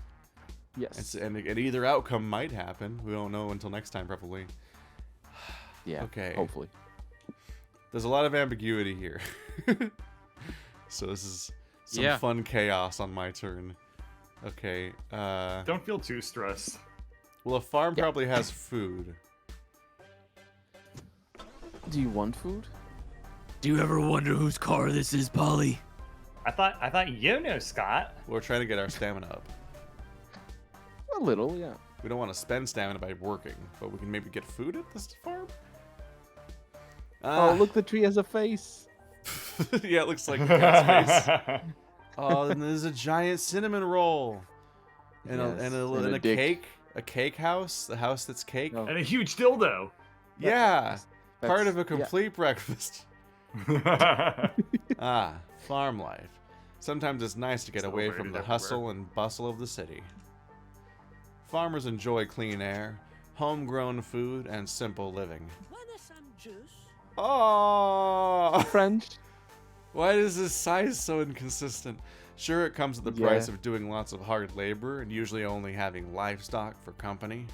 Yes. And either outcome might happen. We don't know until next time, probably. Yeah. Okay. Hopefully. There's a lot of ambiguity here. So this is some fun chaos on my turn. Okay. Don't feel too stressed. Well, a farm probably has food. Do you want food? Do you ever wonder whose car this is, Polly? I thought you knew, Scott. We're trying to get our stamina up. A little, yeah. We don't want to spend stamina by working, but we can maybe get food at this farm? Oh, look, the tree has a face. Yeah, it looks like a cat's face. Oh, and there's a giant cinnamon roll. And Yes, a and a dick. cake. A cake house. The house that's cake. Oh. And a huge dildo. Yeah. Part That's- of a yeah. complete breakfast. Ah, farm life. Sometimes it's nice to get away Celebrated from the everywhere. hustle and bustle of the city. Farmers enjoy clean air, homegrown food, and simple living. Wanna some juice? Oh! French. Why is this size so inconsistent? Sure, it comes at the price of doing lots of hard labor and usually only having livestock for company.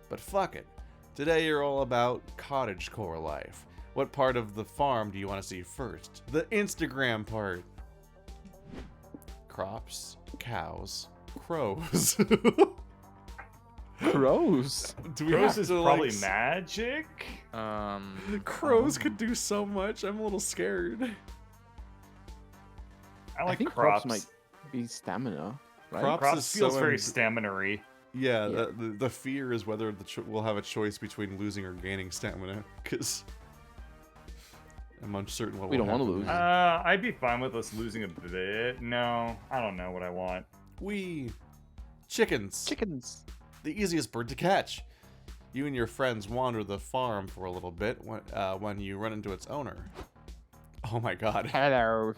But fuck it. Today you're all about cottagecore life. What part of the farm do you want to see first? The Instagram part. Crops, cows, crows. Crows. Do we Crows have is to, probably like, magic. Crows could do so much. I'm a little scared. I like think crops. might be stamina, right? Crops Crops is feels so very amb- stamina-y. Yeah, Yeah. The fear is whether we'll have a choice between losing or gaining stamina, because I'm uncertain what We will don't wanna happen lose. there. I'd be fine with us losing a bit. No, I don't know what I want. Chickens. Chickens. The easiest bird to catch. You and your friends wander the farm for a little bit when you run into its owner. Oh my god. Hello.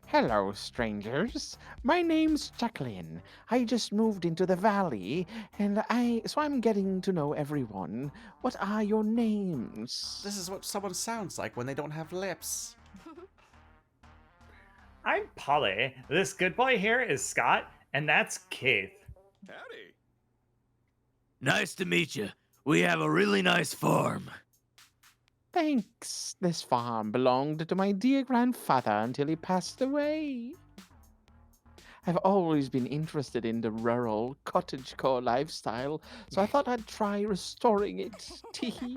Hello, strangers. My name's Jacqueline. I just moved into the valley, and I'm getting to know everyone. What are your names? This is what someone sounds like when they don't have lips. I'm Polly. This good boy here is Scott, and that's Keith. Howdy. Nice to meet you. We have a really nice farm. Thanks. This farm belonged to my dear grandfather until he passed away. I've always been interested in the rural cottagecore lifestyle, so I thought I'd try restoring it. Teehee.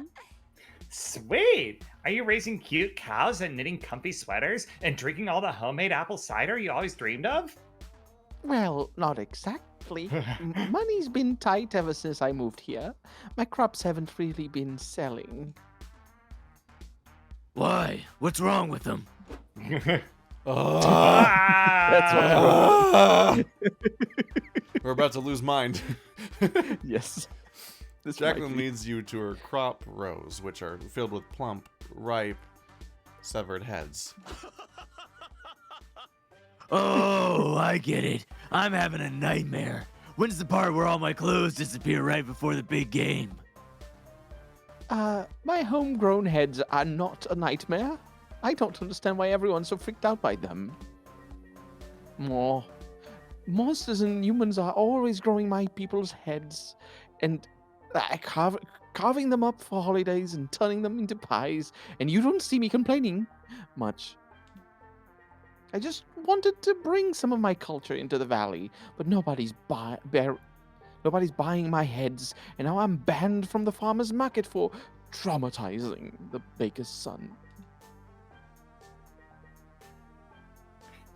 Sweet! Are you raising cute cows and knitting comfy sweaters and drinking all the homemade apple cider you always dreamed of? Well, not exactly. Money's been tight ever since I moved here. My crops haven't really been selling. Why? What's wrong with them? Ah! We're about to lose mind. Yes. This Jacqueline might be- leads you to her crop rows, which are filled with plump, ripe, severed heads. Oh, I get it. I'm having a nightmare. When's the part where all my clothes disappear right before the big game? My homegrown heads are not a nightmare. I don't understand why everyone's so freaked out by them. Monsters and humans are always growing my people's heads, and carving them up for holidays and turning them into pies, and you don't see me complaining much. I just wanted to bring some of my culture into the valley, but nobody's buying my heads, and now I'm banned from the farmer's market for traumatizing the baker's son.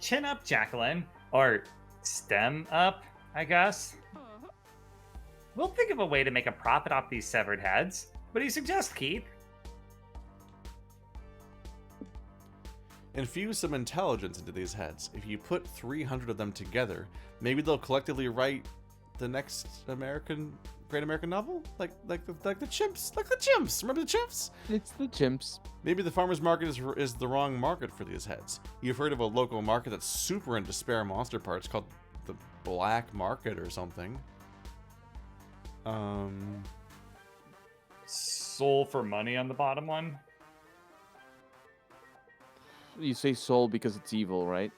Chin up, Jacqueline. Or stem up, I guess. We'll think of a way to make a profit off these severed heads. What do you suggest, Keith? Infuse some intelligence into these heads. If you put 300 of them together, maybe they'll collectively write the next Great American novel? Like the chimps. Like the chimps. Remember the chimps? It's the chimps. Maybe the farmer's market is the wrong market for these heads. You've heard of a local market that's super into spare monster parts called the Black Market or something. Soul for money on the bottom one? You say soul because it's evil, right?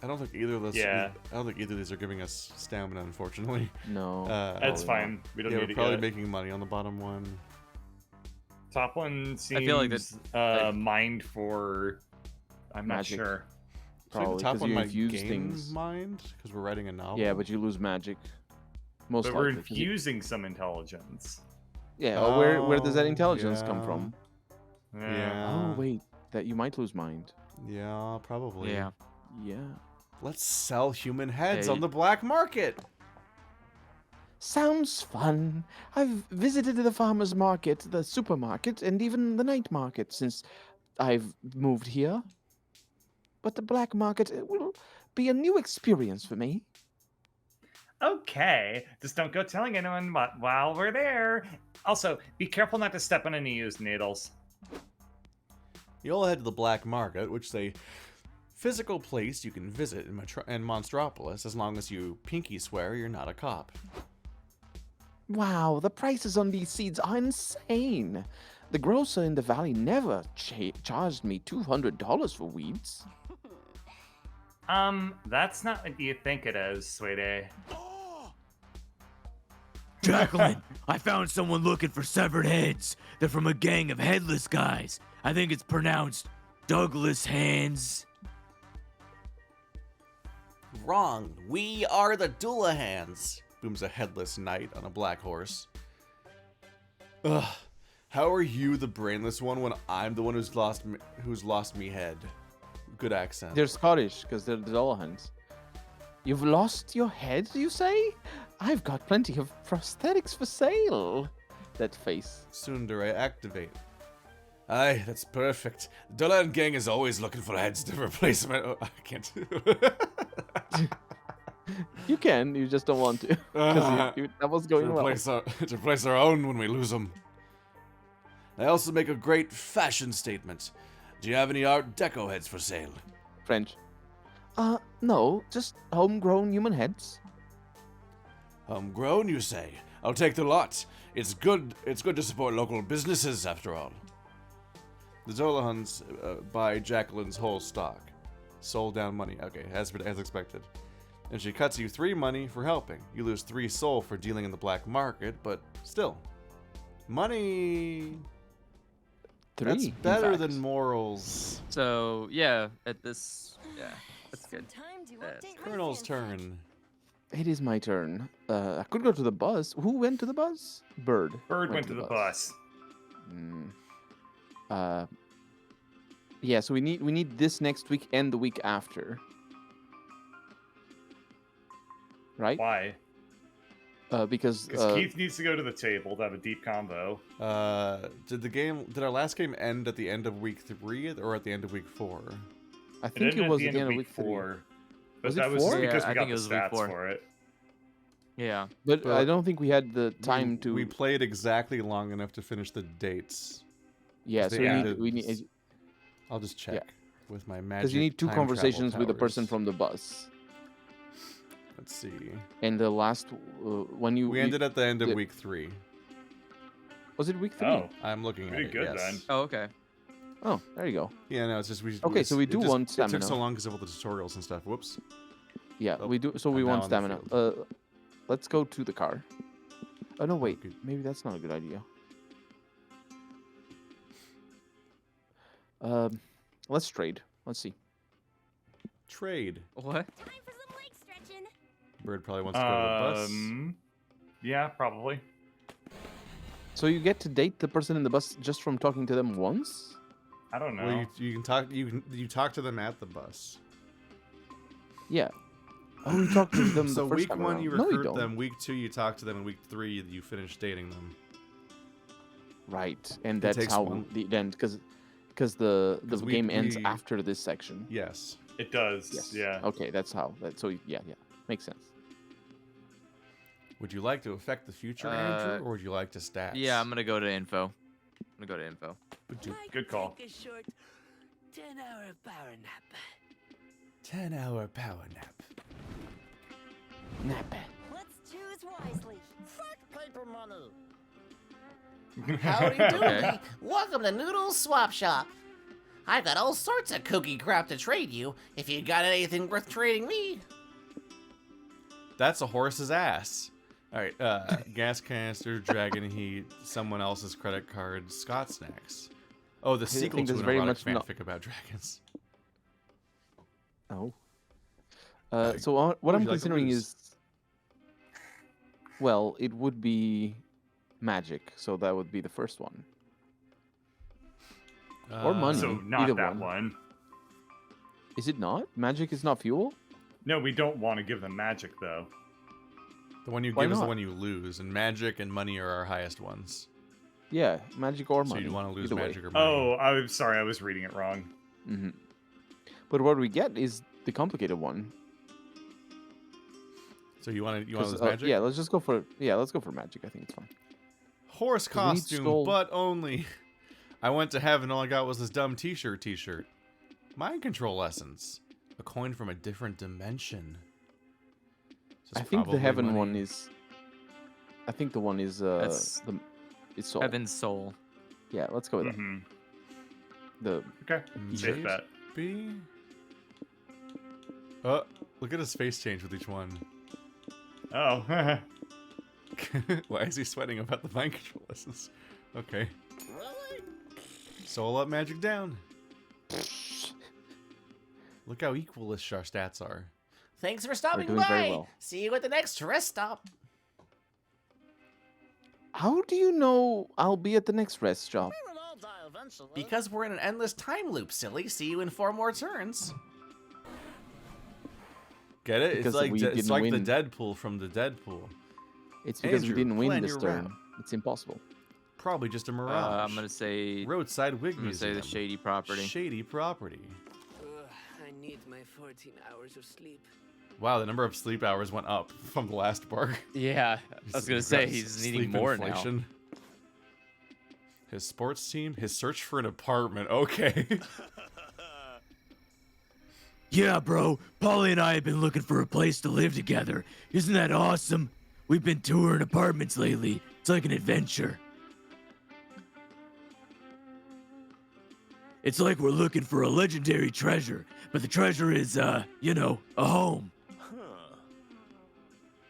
I don't think either of those. Yeah. I don't think either of these are giving us stamina, unfortunately. No. That's probably fine. We don't Yeah, need we're it probably yet. making money on the bottom one. Top one seems I feel like that's- mined for... I'm not Magic. sure. So like Probably the top 'cause one you might infuse gain things. mind because we're writing a novel. Yeah, but you lose magic. Most But we're likely. 'cause you- infusing some intelligence. Yeah. Where does that Oh, intelligence come yeah. from? Yeah. Oh wait, that you might lose mind. Yeah, probably. Yeah. Yeah. Let's sell human heads Hey. on the black market. Sounds fun. I've visited the farmer's market, the supermarket, and even the night market since I've moved here. But the black market will be a new experience for me. Okay, just don't go telling anyone while we're there. Also, be careful not to step on any used needles. You all head to the black market, which is a physical place you can visit in Monstropolis as long as you pinky swear you're not a cop. Wow, the prices on these seeds are insane. The grocer in the valley never charged me $200 for weeds. That's not what you think it is, sweetie. Jacqueline, I found someone looking for severed heads. They're from a gang of headless guys. I think it's pronounced Douglas Hands. Wrong. We are the Doolahans. Booms a headless knight on a black horse. Ugh. How are you the brainless one when I'm the one who's lost me head? Good accent. They're Scottish because they're the Dollahans. You've lost your head, you say? I've got plenty of prosthetics for sale. That face. Soon do I activate. Aye, that's perfect. The Dolan gang is always looking for heads to replace my... Oh, I can't. You can, you just don't want to. 'Cause that was going well. To replace our own when we lose them. They also make a great fashion statement. Do you have any Art Deco heads for sale? French. No, just homegrown human heads. Homegrown, you say? I'll take the lot. It's good to support local businesses, after all. The Dolahans buy Jacqueline's whole stock. Sold down money. Okay, as expected. And she cuts you 3 money for helping. You lose 3 soul for dealing in the black market, but still. Money! 3. That's better than morals. So yeah, that's good. It's Colonel's turn. It is my turn. I could go to the bus. Who went to the bus? Bird. Bird went to the bus. Yeah, so we need this next week and the week after. Right? Why? Because Keith needs to go to the table to have a deep combo. Did our last game end at the end of week 3 or at the end of week 4? I think it was at the end of week 4. But Was it that was 4? because Yeah, we I got think the it was week stats 4. for it. Yeah. But I don't think we had the time to. We played exactly long enough to finish the dates. Yeah, they so ended- we need I'll just check with my magic. because you need 2 time conversations travel with the person powers. from the bus. Let's see. And the last when you We ended at the end of the- week 3. was it week 3? Oh, I'm looking pretty at it. good Yes. then. Oh, okay. Oh, there you go. Yeah, no, it's just we. Okay, so we do want It took stamina. so long because of all the tutorials and stuff. Whoops. Yeah, Oh, we do. So we I'm now want on the stamina. field. Let's go to the car. Oh no, wait. Okay. Maybe that's not a good idea. Let's trade. Let's see. Trade. What? Time for some leg stretching. Bird probably wants to go to the bus. Yeah, probably. So you get to date the person in the bus just from talking to them once? I don't know. Well, you can talk. You talk to them at the bus. Yeah. Oh, you talk to them So the first week time 1 around. you No, recruit don't. them. Week 2 you talk to them, and week 3 you finish dating them. Right, and It that's takes how one. the end because the 'Cause game ends we- after this section. Yes. It does. Yes. Yeah. Okay, that's how. So yeah, makes sense. Would you like to affect the future, Andrew, or would you like to stats? Yeah, I'm gonna go to info. I'm gonna go to info. Good call. Take a short 10-hour power nap. 10-hour power nap. Nap. Let's choose wisely. Howdy doody. Okay. Welcome to Noodle's Swap Shop. I got all sorts of kooky crap to trade you if you got anything worth trading me. That's a horse's ass. All right, gas canister, dragon heat, someone else's credit card, Scott snacks. Oh, the sequel think to that's an very erotic much not- fanfic about dragons. Oh. Uh, So what would I'm you like to considering lose? is, well, it would be magic, so that would be the first one. Or money. So not either that one. one. Is it not? Magic is not fuel? No, we don't want to give them magic though. The one you Why give is the not? one you lose, and magic and money are our highest ones. Yeah, magic or So money. you want to lose either way. magic or money. Oh, I'm sorry, I was reading it wrong. Hmm. But what we get is the complicated one. So you want to 'Cause, lose magic? yeah, let's just go for magic. I think it's fine. Horse 'Cause we need costume, soul. but only. I went to heaven, all I got was this dumb t-shirt. Mind control lessons. A coin from a different dimension. So I it's think the probably heaven money. one is. I think the one is That's it's soul. Heaven's soul. Yeah, let's go with Hmm. that. The Okay. Safe bet. Maybe? Look at his face change with each one. Oh. Why is he sweating about the mind control lessons? Okay. Soul up, magic down. Look how equal our stats are. Thanks for stopping doing by. very well. See you at the next rest stop. How do you know I'll be at the next rest stop? Because we're in an endless time loop, silly. See you in 4 more turns. Get it? Because It's we like didn't the win. Deadpool from the Deadpool. It's because Andrew, we didn't win plan this your turn. route. It's impossible. Probably just a mirage. I'm gonna say. Roadside wig I'm gonna say museum. the shady property. Shady property. I need my 14 hours of sleep. Wow, the number of sleep hours went up from the last bar. Yeah, I was gonna say he's needing Sleep more inflation. His sports team, his search for an apartment. Okay. Yeah, bro. Polly and I have been looking for a place to live together. Isn't that awesome? We've been touring apartments lately. It's like an adventure. It's like we're looking for a legendary treasure, but the treasure is, you know, a home.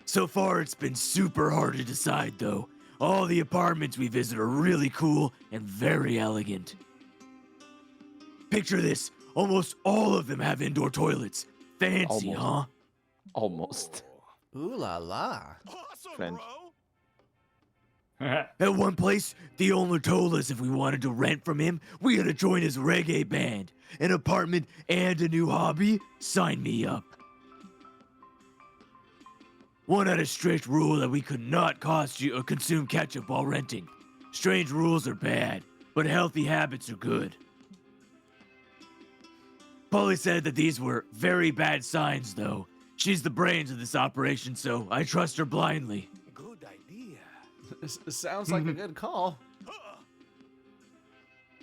So far, it's been super hard to decide, though. All the apartments we visit are really cool and very elegant. Picture this. Almost all of them have indoor toilets. Fancy, Almost. huh? Almost. Ooh la la. Awesome, French. bro. At one place, the owner told us if we wanted to rent from him, we had to join his reggae band. An apartment and a new hobby? Sign me up. One had a strict rule that we could not consume ketchup while renting. Strange rules are bad, but healthy habits are good. Polly said that these were very bad signs, though. She's the brains of this operation, so I trust her blindly. Good idea. This sounds like a good call.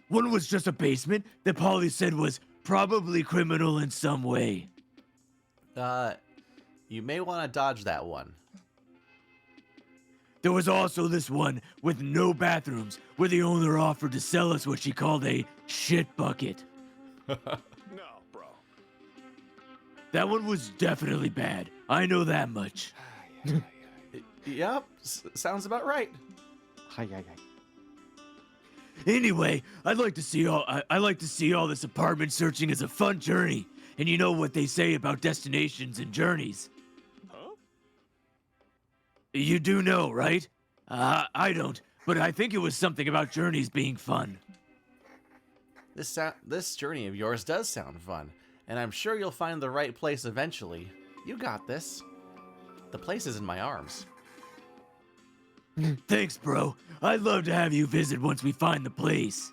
One was just a basement that Polly said was probably criminal in some way. You may want to dodge that one. There was also this one with no bathrooms, where the owner offered to sell us what she called a shit bucket. No, bro. That one was definitely bad. I know that much. Yep, sounds about right. Hi, hi, hi. Anyway, I like to see all this apartment searching as a fun journey. And you know what they say about destinations and journeys. Huh? You do know, right? I don't, but I think it was something about journeys being fun. This journey of yours does sound fun, and I'm sure you'll find the right place eventually. You got this. The place is in my arms. Thanks, bro. I'd love to have you visit once we find the place.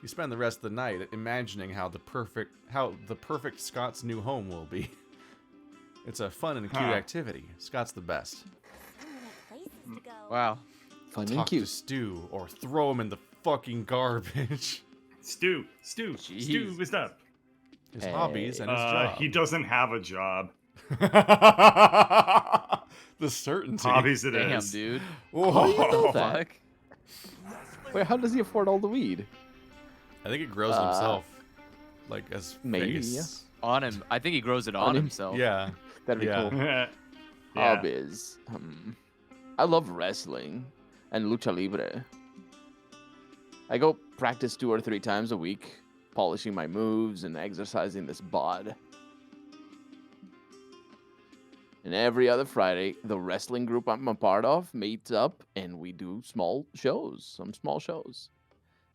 You spend the rest of the night imagining how the perfect Scott's new home will be. It's a fun and cute activity. Scott's the best. Wow. Fun and Talk to cute. Stu or throw him in the fucking garbage. Stu Jeez. is up. His hobbies and his job. He doesn't have a job. The certainty. Hobbies it Damn, is. dude. Whoa. How do you know that? Fuck. Wait, how does he afford all the weed? I think it grows himself. Like as maybe, face. On him. I think he grows it On on him? himself. Yeah. That'd be Yeah. cool. Yeah. Hobbies. I love wrestling and lucha libre. I go practice 2 or 3 times a week, polishing my moves and exercising this bod. And every other Friday, the wrestling group I'm a part of meets up and we do some small shows.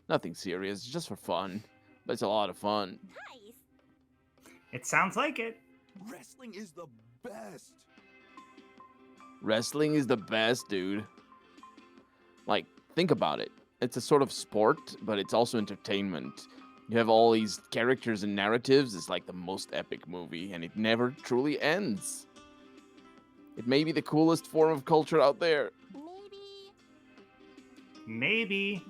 Nothing serious, just for fun, but it's a lot of fun. It sounds like it. Wrestling is the best. Wrestling is the best, dude. Like, think about it. It's a sort of sport, but it's also entertainment. You have all these characters and narratives. It's like the most epic movie, and it never truly ends. It may be the coolest form of culture out there. Maybe.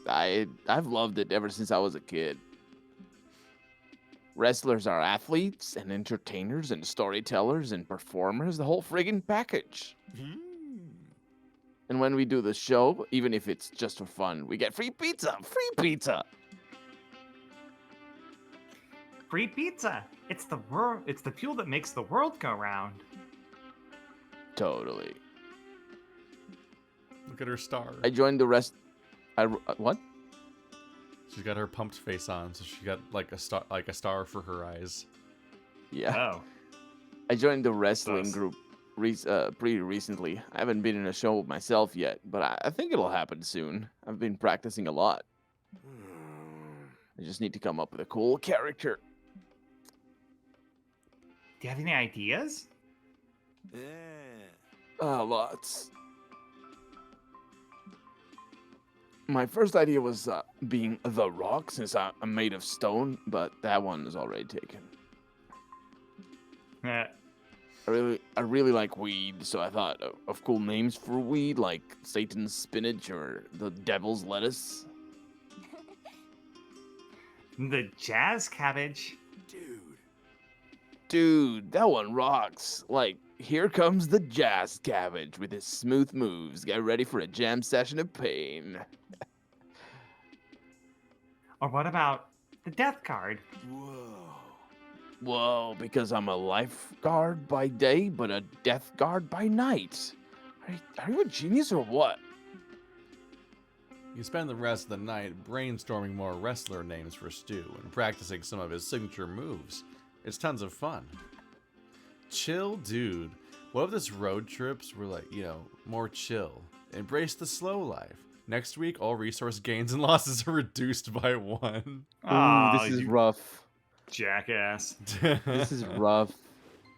I've loved it ever since I was a kid. Wrestlers are athletes and entertainers and storytellers and performers, the whole friggin' package. And when we do the show, even if it's just for fun, we get free pizza! Free pizza! Free pizza. It's the world. It's the fuel that makes the world go round. Totally. Look at her star. I joined the rest. What? She's got her pumped face on, so she got like a star for her eyes. Yeah. Oh. I joined the wrestling Thus. group pretty recently. I haven't been in a show myself yet, but I think it'll happen soon. I've been practicing a lot. I just need to come up with a cool character. Do you have any ideas? Lots. My first idea was being The Rock, since I'm made of stone, but that one is already taken. Eh. I really like weed, so I thought of cool names for weed, like Satan's spinach or the devil's lettuce. The jazz cabbage. Dude, that one rocks. Like, here comes the jazz cabbage with his smooth moves. Get ready for a jam session of pain. Or what about the death card? Whoa, because I'm a lifeguard by day, but a death guard by night. Are you a genius or what? You spend the rest of the night brainstorming more wrestler names for Stu and practicing some of his signature moves. It's tons of fun. Chill, dude. What if this road trips were like, more chill? Embrace the slow life. Next week, all resource gains and losses are reduced by 1. Ooh, this is rough. Jackass. This is rough.